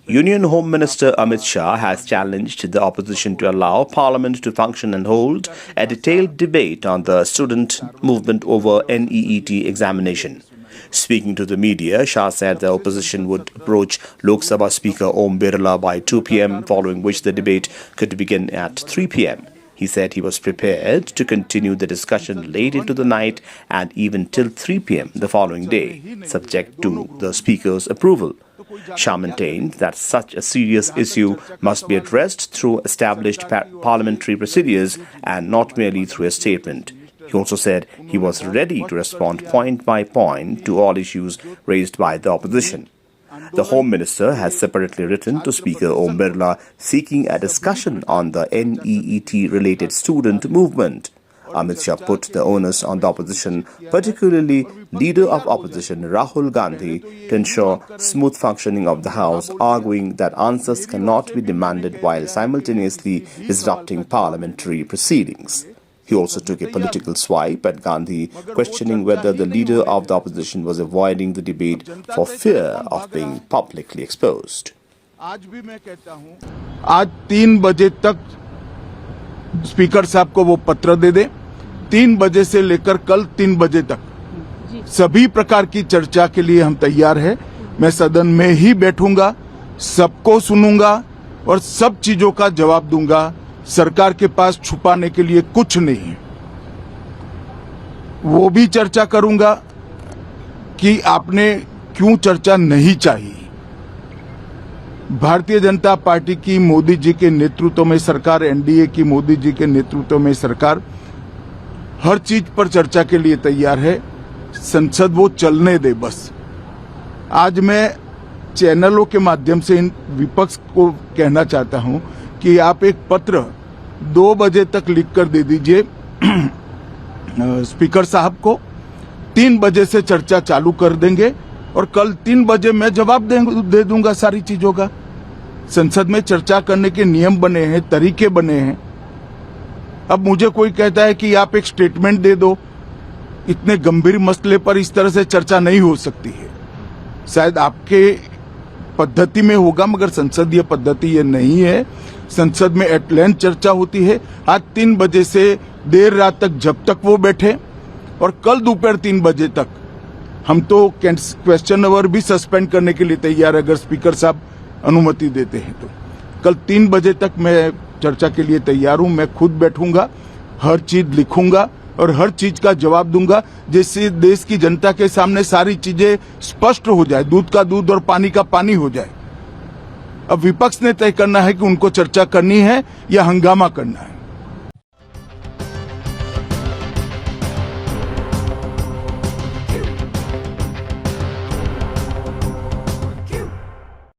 Union Home Minister Amit Shah has challenged the opposition to allow Parliament to function and hold a detailed debate on the student movement over NEET examination. Speaking to the media, Shah said the opposition would approach Lok Sabha Speaker Om Birla by 2 p.m, following which the debate could begin at 3 p.m. He said he was prepared to continue the discussion late into the night and even till 3 p.m. the following day, subject to the Speaker's approval. Shah maintained that such a serious issue must be addressed through established parliamentary procedures and not merely through a statement. He also said he was ready to respond point by point to all issues raised by the opposition. The Home Minister has separately written to Speaker Om Birla seeking a discussion on the NEET-related student movement. Amit Shah put the onus on the opposition, particularly Leader of Opposition Rahul Gandhi, to ensure smooth functioning of the House, arguing that answers cannot be demanded while simultaneously disrupting parliamentary proceedings. He also took a political swipe at Gandhi, questioning whether the leader of the opposition was avoiding the debate for fear of being publicly exposed. आज 3 बजे तक speaker साहब को वो पत्र दे दे, 3 बजे से लेकर कल 3 बजे तक सभी प्रकार की चर्चा के लिए हम तैयार हैं। मैं सदन में ही बैठूंगा, सबको सुनूंगा और सब चीजों का जवाब दूंगा। सरकार के पास छुपाने के लिए कुछ नहीं है। वो भी चर्चा करूंगा कि आपने क्यों चर्चा नहीं चाहिए। भारतीय जनता पार्टी की मोदी जी के नेतृत्व में सरकार, एनडीए की मोदी जी के नेतृत्व में सरकार हर चीज पर चर्चा के लिए तैयार है। संसद वो चलने दे बस। आज मैं चैनलों के माध्यम से इन विपक्ष को कहना चाहता हूं कि आप एक पत्र 2 बजे तक लिखकर दे दीजिए स्पीकर साहब को। 3 बजे से चर्चा चालू कर देंगे और कल 3 बजे मैं जवाब दे दूंगा सारी चीजों का। संसद में चर्चा करने के नियम बने हैं, तरीके बने हैं। अब मुझे कोई कहता है कि आप एक स्टेटमेंट दे दो, इतने गंभीर मसले पर इस तरह से चर्चा नहीं हो सकती है। शायद आपके पद्धति में होगा, मगर संसदीय पद्धति ये नहीं है। संसद में एट लेंथ चर्चा होती है। आज 3 बजे से देर रात तक जब तक वो बैठे और कल दोपहर 3 बजे तक हम तो क्वेश्चन आवर भी सस्पेंड करने के लिए तैयार है, अगर स्पीकर साहब अनुमति देते हैं तो। कल 3 बजे तक मैं चर्चा के लिए तैयार हूं। मैं खुद बैठूंगा, हर चीज लिखूंगा और हर चीज का जवाब दूंगा, जिससे देश की जनता के सामने सारी चीजें स्पष्ट हो जाए, दूध का दूध और पानी का पानी हो जाए। अब विपक्ष ने तय करना है कि उनको चर्चा करनी है या हंगामा करना है।